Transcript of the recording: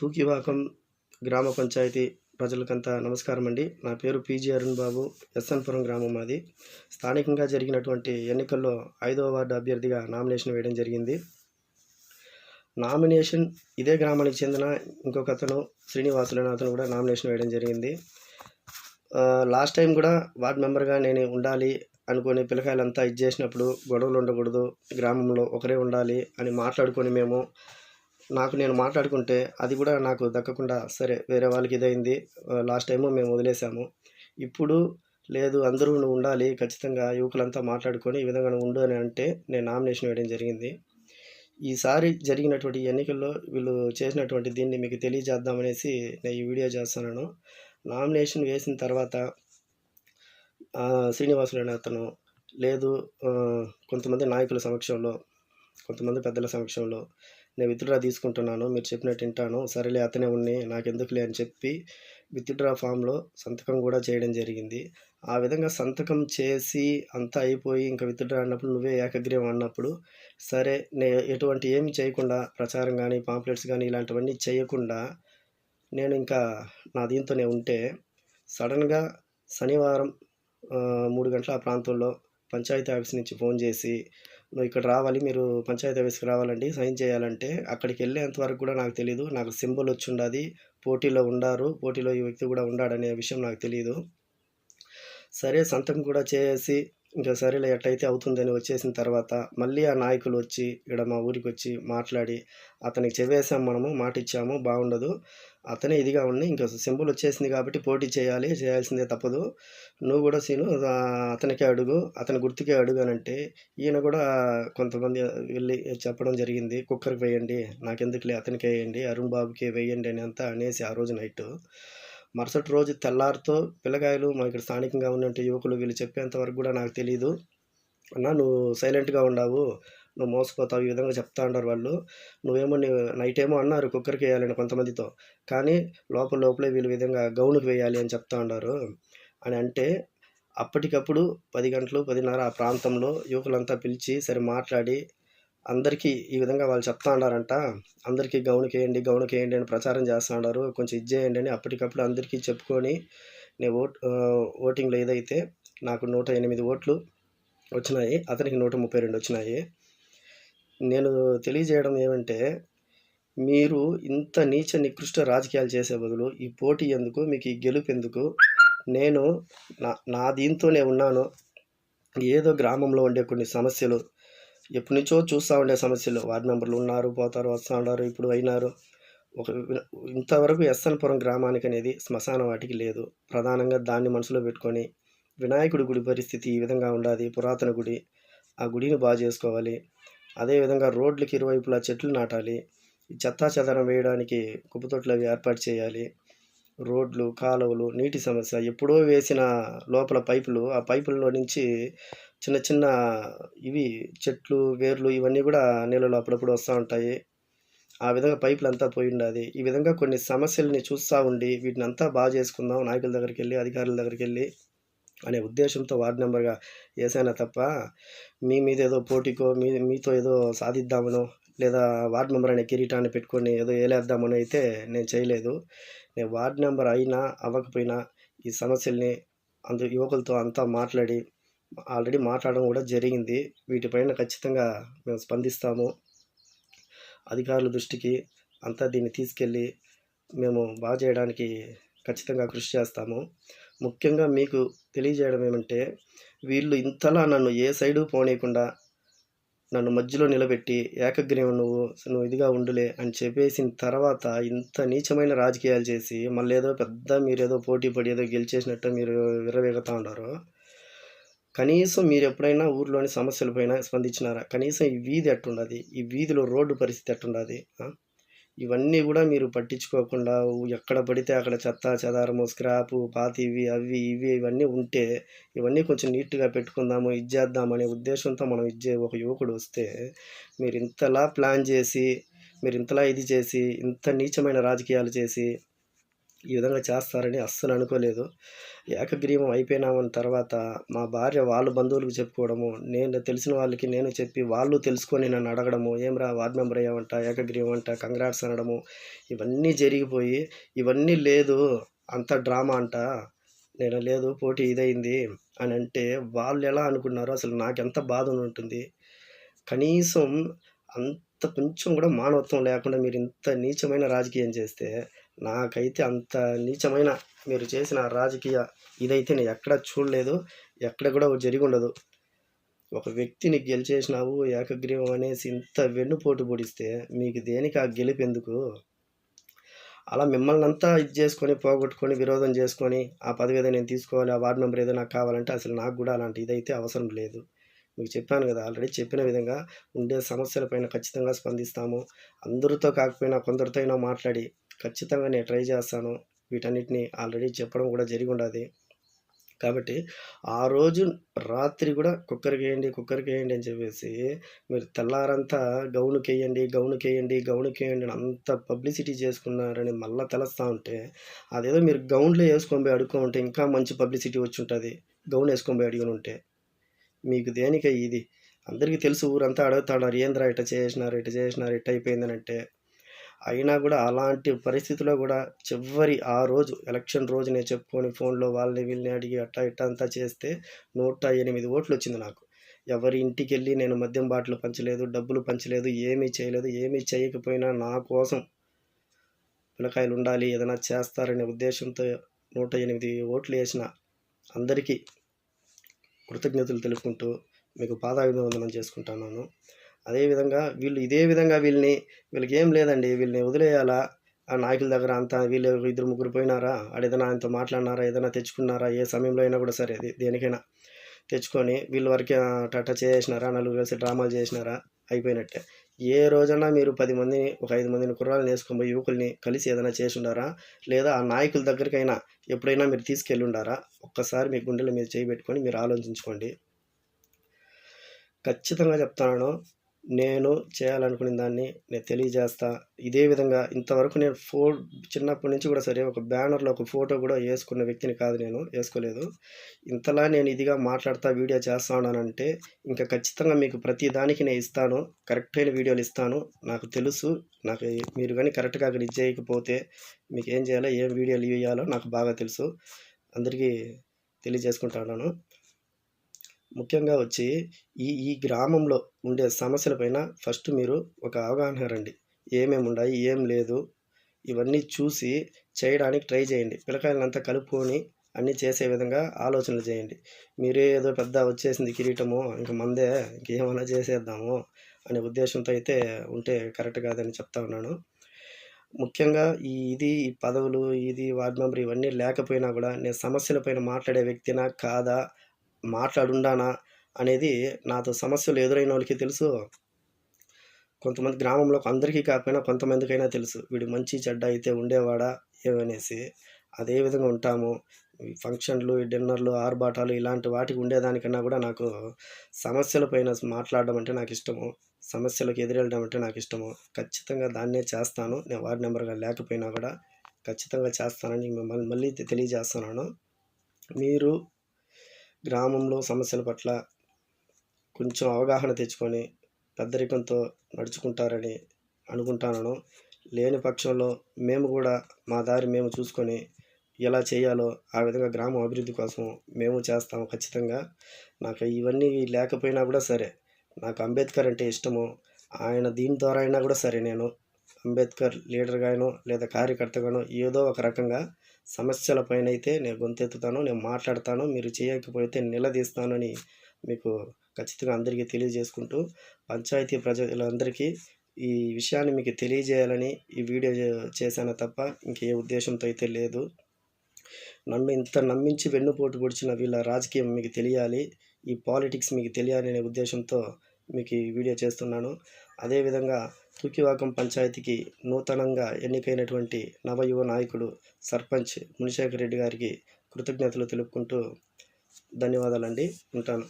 తూకివాకం గ్రామ పంచాయతీ ప్రజలకంతా నమస్కారం అండి. నా పేరు పీజీ అరుణ్ బాబు. ఎస్ఎన్పురం గ్రామం మాది. స్థానికంగా జరిగినటువంటి ఎన్నికల్లో 5వ వార్డు అభ్యర్థిగా నామినేషన్ వేయడం జరిగింది. నామినేషన్ ఇదే గ్రామానికి చెందిన ఇంకొక అతను శ్రీనివాసులు అనే అతను కూడా నామినేషన్ వేయడం జరిగింది. లాస్ట్ టైం కూడా వార్డు మెంబర్గా నేను ఉండాలి అనుకుని పిల్లకాయలంతా ఇది చేసినప్పుడు గొడవలు ఉండకూడదు, గ్రామంలో ఒకరే ఉండాలి అని మాట్లాడుకొని నేను మాట్లాడుకుంటే అది కూడా నాకు దక్కకుండా సరే వేరే వాళ్ళకి ఇదైంది. లాస్ట్ టైము మేము వదిలేసాము. ఇప్పుడు లేదు, అందరూ నువ్వు ఉండాలి ఖచ్చితంగా, యువకులంతా మాట్లాడుకొని ఈ విధంగా నువ్వు ఉండు అని అంటే నేను నామినేషన్ వేయడం జరిగింది. ఈసారి జరిగినటువంటి ఎన్నికల్లో వీళ్ళు చేసినటువంటి దీన్ని మీకు తెలియజేద్దామనేసి నేను ఈ వీడియో చేస్తున్నాను. నామినేషన్ వేసిన తర్వాత శ్రీనివాసులు అనే అతను లేదు, కొంతమంది నాయకుల సమక్షంలో, కొంతమంది పెద్దల సమక్షంలో నేను విత్డ్రా తీసుకుంటున్నాను, మీరు చెప్పినట్టు వింటాను, సరేలే అతనే ఉన్ని నాకెందుకులే అని చెప్పి విత్డ్రా ఫామ్లో సంతకం కూడా చేయడం జరిగింది. ఆ విధంగా సంతకం చేసి అంతా అయిపోయి ఇంకా విత్డ్రా అన్నప్పుడు నువ్వే ఏకగ్రీవం అన్నప్పుడు సరే ఎటువంటి ఏమి చేయకుండా ప్రచారం కానీ పాంప్లెట్స్ కానీ ఇలాంటివన్నీ చేయకుండా నేను ఇంకా నా దీంతోనే ఉంటే సడన్గా శనివారం 3 గంటల ఆ ప్రాంతంలో పంచాయతీ ఆఫీస్ నుంచి ఫోన్ చేసి నువ్వు ఇక్కడ రావాలి, మీరు పంచాయతీ ఆఫీస్కి రావాలండి సైన్ చేయాలంటే అక్కడికి వెళ్ళేంత వరకు కూడా నాకు తెలియదు. నాకు సింబల్ వచ్చి ఉండాది, పోటీలో ఈ వ్యక్తి కూడా ఉన్నాడనే విషయం నాకు తెలియదు. సరే సంతకం కూడా చేసి ఇంకా సరేలే ఎట్లయితే అవుతుందని వచ్చేసిన తర్వాత మళ్ళీ ఆ నాయకులు వచ్చి ఇక్కడ మా ఊరికి వచ్చి మాట్లాడి అతనికి చెవేసాం, మనము మాట ఇచ్చాము, బాగుండదు, అతనే ఇదిగా ఉండి ఇంకా సింబల్ వచ్చేసింది కాబట్టి పోటీ చేయాల్సిందే తప్పదు, నువ్వు కూడా సీను అతనికే అడుగు, అతని గుర్తుకే అడుగు అని అంటే ఈయన కూడా కొంతమంది వెళ్ళి చెప్పడం జరిగింది, కుక్కర్కి వేయండి, నాకెందుకులే అతనికే వేయండి, అరుణ్ బాబుకి వేయండి అని అంతా అనేసి ఆ రోజు నైట్. మరుసటి రోజు తెల్లారితో పిల్లకాయలు మా ఇక్కడ స్థానికంగా ఉన్నట్టు యువకులు వీళ్ళు చెప్పేంత వరకు కూడా నాకు తెలియదు, అన్నా నువ్వు సైలెంట్గా ఉండావు, నువ్వు మోసపోతావు, ఈ విధంగా చెప్తా ఉంటారు వాళ్ళు, నువ్వేమో నైట్ ఏమో అన్నారు కుక్కర్కి వేయాలని కొంతమందితో, కానీ లోపలే వీళ్ళు విధంగా గౌనుకు వేయాలి అని చెప్తా ఉన్నారు అని అంటే అప్పటికప్పుడు 10 గంటలు 10:30 ఆ ప్రాంతంలో యువకులంతా పిలిచి సరే మాట్లాడి అందరికీ ఈ విధంగా వాళ్ళు చెప్తా ఉన్నారంట, అందరికీ గౌనుకేయండి అని ప్రచారం చేస్తూ ఉన్నారు, కొంచెం ఇది చేయండి అని అప్పటికప్పుడు అందరికీ చెప్పుకొని నేను ఓటింగ్లో ఏదైతే నాకు 108 ఓట్లు వచ్చినాయి, అతనికి 132 వచ్చినాయి. నేను తెలియజేయడం ఏమంటే మీరు ఇంత నీచ నికృష్ట రాజకీయాలు చేసే బదులు ఈ పోటీ ఎందుకు, మీకు ఈ గెలుపు ఎందుకు, నేను నా దీంతోనే ఉన్నాను, ఏదో గ్రామంలో ఉండే కొన్ని సమస్యలు ఎప్పటి నుంచో చూస్తూ ఉండే సమస్యలు, వార్డు మెంబర్లు ఉన్నారు, పోతారు, వస్తూ ఉన్నారు, ఇప్పుడు అయినారు, ఇంతవరకు ఎస్ఎన్పురం గ్రామానికి అనేది శ్మశాన వాటికి లేదు. ప్రధానంగా దాన్ని మనసులో పెట్టుకొని వినాయకుడి గుడి పరిస్థితి ఈ విధంగా ఉండాలి, పురాతన గుడి, ఆ గుడిని బాగా చేసుకోవాలి, అదేవిధంగా రోడ్లకి ఇరువైపులా చెట్లు నాటాలి, చెత్తా చెదారం వేయడానికి కుప్పతొట్లు అవి ఏర్పాటు చేయాలి, రోడ్లు కాలువలు నీటి సమస్య, ఎప్పుడో వేసిన లోపల పైపులు, ఆ పైపుల్లో నుంచి చిన్న ఇవి చెట్లు వేర్లు ఇవన్నీ కూడా నీళ్ళలో అప్పుడప్పుడు వస్తూ ఉంటాయి, ఆ విధంగా పైపులు అంతా పోయి ఉండాలి. ఈ విధంగా కొన్ని సమస్యల్ని చూస్తూ ఉండి వీటిని అంతా బాగా చేసుకుందాం, నాయకుల దగ్గరికి వెళ్ళి అధికారుల దగ్గరికి వెళ్ళి అనే ఉద్దేశంతో వార్డు మెంబర్గా వేసాను తప్ప మీద ఏదో పోటీకో మీతో ఏదో సాధిద్దామనో లేదా వార్డు మెంబర్ అనే కిరీటాన్ని పెట్టుకొని ఏదో వేలేద్దామని అయితే నేను చేయలేదు. నేను వార్డు మెంబర్ అయినా అవ్వకపోయినా ఈ సమస్యల్ని యువకులతో అంతా మాట్లాడి ఆల్రెడీ మాట్లాడడం కూడా జరిగింది. వీటిపైన ఖచ్చితంగా మేము స్పందిస్తాము, అధికారుల దృష్టికి అంతా దీన్ని తీసుకెళ్ళి మేము బాగా చేయడానికి ఖచ్చితంగా కృషి చేస్తాము. ముఖ్యంగా మీకు తెలియజేయడం ఏమంటే వీళ్ళు ఇంతలా నన్ను ఏ సైడు పోనీయకుండా నన్ను మధ్యలో నిలబెట్టి ఏకగ్రీవం నువ్వు ఇదిగా ఉండులే అని చెప్పేసిన తర్వాత ఇంత నీచమైన రాజకీయాలు చేసి మళ్ళీ ఏదో మీరేదో పోటీ పడి ఏదో గెలిచేసినట్టు మీరు విర్రవీగుతూ ఉన్నారు. కనీసం మీరు ఎప్పుడైనా ఊర్లోని సమస్యలపైన స్పందించినారా? కనీసం ఈ వీధి ఎట్టుండది, ఈ వీధిలో రోడ్డు పరిస్థితి ఎట్టుండది, ఇవన్నీ కూడా మీరు పట్టించుకోకుండా ఎక్కడ పడితే అక్కడ చెత్త చెదారము స్క్రాపు పాతివి అవి ఇవన్నీ ఉంటే ఇవన్నీ కొంచెం నీట్గా పెట్టుకుందాము, ఇది చేద్దామనే ఉద్దేశంతో మనం ఒక యువకుడు వస్తే మీరు ఇంతలా ప్లాన్ చేసి, మీరు ఇంతలా ఇది చేసి, ఇంత నీచమైన రాజకీయాలు చేసి ఈ విధంగా చేస్తారని అస్సలు అనుకోలేదు. ఏకగ్రీవం అయిపోయినామన్న తర్వాత మా భార్య వాళ్ళ బంధువులకు చెప్పుకోవడము, నేను తెలిసిన వాళ్ళకి నేను చెప్పి వాళ్ళు తెలుసుకొని నన్ను అడగడము, "ఏమిరా వార్డ్ మెంబర్ అయ్యావంట, ఏకగ్రీవం అంట, కంగ్రాట్స్" అనడము, ఇవన్నీ జరిగిపోయి, "ఇవన్నీ లేదు, అంతా డ్రామా అంట, నేను లేదు పోటీ ఇదయింది" అని అంటే వాళ్ళెలా అనుకున్నారో అసలు నాకెంత బాధుండుంటుంది. కనీసం అంత కొంచెం కూడా మానవత్వం లేకుండా మీరింత నీచమైన రాజకీయం చేస్తే, నాకైతే అంత నీచమైన మీరు చేసిన రాజకీయ ఇదైతే నేనెక్కడా చూడలేదు. ఎక్కడ కూడా జరిగుండదు. ఒక వ్యక్తిని గెలిచేసినావు, ఏకగ్రీవం అనేసి ఇంత వెన్నుపోటు పొడిస్తే మీకు దేనికి ఆ గెలుపెందుకు? అలా మిమ్మల్నంతా ఇది చేసుకొని, పోగొట్టుకొని, విరోధం చేసుకొని, ఆ పదవేదో నేను తీసుకోవాలి, ఆ వార్డ్ మెంబర్ ఏదో నాకు కావాలంటే అసలు నాకు గూడా అలాంటి ఇదైతే అవసరం లేదు. మీకు చెప్పాను గదా! ఆల్రెడీ చెప్పిన విధంగా ఉండే సమస్యలపైన ఖచ్చితంగా స్పందిస్తాము. అందరితో కాకపోయినా కొందరితో అయినా మాట్లాడి ఖచ్చితంగా నేను ట్రై చేస్తాను. వీటన్నిటిని ఆల్రెడీ చెప్పడం కూడా జరిగుండాది. కాబట్టి ఆ రోజు రాత్రి గూడా కుక్కర్‌కేయండి, కుక్కర్‌కేయండి అని చెప్పేసి మీరు తెల్లారంతా గౌనుకెయ్యండి, గౌనుకెయ్యండి, గౌనుకెయ్యండి అని అంత పబ్లిసిటీ చేసుకున్నారని మళ్ళా తెలుస్తా ఉంటే, అదేదో మీరు గౌన్‌లో యేసుకొని పోయి అడుక్కొనుంటే ఇంకా మంచి పబ్లిసిటీ వచ్చుంటది. గౌన్ యేసుకొని పోయి అడిగినుంటే. మీకు దేనికే ఇది? అందరికీ తెలుసు, ఊరంతా అడుగుతాన్నారు. ఏందిరా ఇట్ట చేసినారు, ఇట్ట చేసినారు, ఇట్ట అయిపోయిందనంటే. అయినా గూడా అలాంటి పరిస్థితిలో గూడా చివరి ఆ రోజు ఎలక్షన్ రోజునే చెప్పుకొని ఫోన్‌లో వాళ్ళని వీళ్ళని అడిగి అట్టా ఇట్టా అంతా చేస్తే 108 ఓట్లొచ్చింది నాకు. ఎవరి ఇంటికెళ్ళి నేను మద్యం బాటిల్ పంచలేదు, డబ్బులు పంచలేదు, ఏమీ చేయలేదు. ఏమీ చేయకపోయినా నా కోసం పిల్లకాయలుండాలి, ఏదైనా చేస్తారనే ఉద్దేశంతో 108 ఓట్లేసిన అందరికీ కృతజ్ఞతలు తెలుపుకుంటూ మీకు పాదాభివందనం చేసుకుంటున్నాను. అదేవిధంగా ఇదే విధంగా వీళ్ళకేం లేదండి, వీళ్ళని వదిలేయాలా, ఆ నాయకుల దగ్గర అంతా వీళ్ళు ఇద్దరు ముగ్గురు పోయినారా, ఆడేదైనా ఆయనతో మాట్లాడినారా, ఏదైనా తెచ్చుకున్నారా, ఏ సమయంలో అయినా కూడా సరే దేనికైనా తెచ్చుకొని వీళ్ళ వరకే అట్టా చేసేసినారా, నలుగురు కలిసి డ్రామాలు చేసినారా, అయిపోయినట్టే. ఏ రోజన్నా మీరు 10 మందిని, ఒక 5 మందిని కుర్రాళ్ళని యేసుకొని పోయి యువకుల్ని కలిసి ఏదైనా చేసుండారా? లేదా ఆ నాయకుల దగ్గరికైనా ఎప్పుడైనా మీరు తీసుకెళ్ళుండారా? ఒక్కసారి మీ గుండెల మీద చేయి పెట్టుకొని మీరు ఆలోచించుకోండి. ఖచ్చితంగా చెప్తున్నాను. నేను చేయాలనుకున్న దాన్ని నేను తెలియజేస్తా. ఇదే విధంగా ఇంతవరకు నేను చిన్నప్పటి నుంచి కూడా సరే, ఒక బ్యానర్‌లో ఒక ఫోటో కూడా యేసుకున్న వ్యక్తిని కాదు నేను. యేసుకోలేదు. ఇంతలా నేను ఇదిగా మాట్లాడుతా, వీడియో చేస్తా ఉన్నానంటే, ఇంక ఖచ్చితంగా మీకు ప్రతి దానికి నేను ఇస్తాను. కరెక్ట్ అయిన వీడియోలు ఇస్తాను. నాకు తెలుసు. నాకు మీరు గాని కరెక్ట్‌గా అక్కడ ఇది చేయకపోతే మీకేం చేయాలో, ఏం వీడియోలు ఇయ్యాలో నాకు బాగా తెలుసు. అందరికీ తెలియజేసుకుంటా ఉన్నాను. ముఖ్యంగా వచ్చి ఈ గ్రామంలో ఉండే సమస్యల పైన ఫస్ట్ మీరు ఒక అవగాహన రండి. ఏమేముండాయి, ఏం లేదు, ఇవన్నీ చూసి చేయడానికి ట్రై చేయండి. పిల్లకాయలనంతా కలుపుకొని అన్నీ చేసే విధంగా ఆలోచనలు చేయండి. మీరే ఏదో పెద్ద వచ్చేసింది కిరీటము, ఇంక మందే, ఇంకేమన్నా చేసేద్దాము అనే ఉద్దేశంతో అయితే ఉంటే కరెక్ట్ కాదని చెప్తా ఉన్నాను. ముఖ్యంగా ఈ పదవులు, వార్డ్ మెంబర్ ఇవన్నీ లేకపోయినా గూడా నేను సమస్యల పైన మాట్లాడే వ్యక్తినా కాదా, మాట్లాడుండానా అనేది నాతో సమస్యలు ఎదురైనోళ్ళకి తెలుసు. కొంతమంది గ్రామంలో అందరికీ కాకపోయినా కొంతమందికైనా తెలుసు. వీడు మంచి చెడ్డ అయితే ఉండేవాడా ఏమనేసి. అదే విధంగా ఉంటాము. ఈ ఫంక్షన్‌లు, ఈ డిన్నర్‌లు, ఆర్భాటాలు ఇలాంటి వాటికి ఉండేదానికన్నా గూడా నాకు సమస్యల పైన మాట్లాడడం అంటే నాకిష్టము. సమస్యలకు ఎదురెళ్ళడం అంటే నాకిష్టము. ఖచ్చితంగా దాన్నే చేస్తాను. నేను వార్డ్ మెంబర్‌గా లేకపోయినా గూడా ఖచ్చితంగా చేస్తానని మళ్ళీ తెలియజేస్తున్నాను. మీరు గ్రామంలో సమస్యల పట్ల కొంచెం అవగాహన తెచ్చుకొని పెద్దరికంతో నడుచుకుంటారని అనుకుంటున్నాను. లేని పక్షంలో మేము కూడా మా దారి మేము చూసుకొని ఎలా చేయాలో ఆ విధంగా గ్రామం అభివృద్ధి కోసం మేము చేస్తాము ఖచ్చితంగా. నాకు ఇవన్నీ లేకపోయినా కూడా సరే, నాకు అంబేద్కర్ అంటే ఇష్టము. ఆయన దీని ద్వారా అయినా కూడా సరే, నేను అంబేద్కర్ లీడర్‌గానో లేదా కార్యకర్తగానో ఏదో ఒక రకంగా సమస్యల పైనైతే నేను గొంతెత్తుతాను, నేను మాట్లాడతాను. మీరు చేయకపోతే నిలదీస్తానని మీకు ఖచ్చితంగా అందరికీ తెలియజేసుకుంటూ, పంచాయతీ ప్రజలందరికీ ఈ విషయాన్ని మీకు తెలియజేయాలని ఈ వీడియో చేశాను తప్ప ఇంకే ఉద్దేశంతో అయితే లేదు. నన్ను ఇంత నమ్మించి వెన్నుపోటు పొడిచిన వీళ్ళ రాజకీయం మీకు తెలియాలి, ఈ పాలిటిక్స్ మీకు తెలియాలి అనే ఉద్దేశంతో మీకు ఈ వీడియో చేస్తున్నాను. అదేవిధంగా తూకివాకం పంచాయతీకి నూతనంగా ఎన్నికైనటువంటి నవయువ నాయకుడు సర్పంచ్ మునిశేఖర్ రెడ్డి గారికి కృతజ్ఞతలు తెలుపుకుంటూ ధన్యవాదాలండి. ఉంటాను.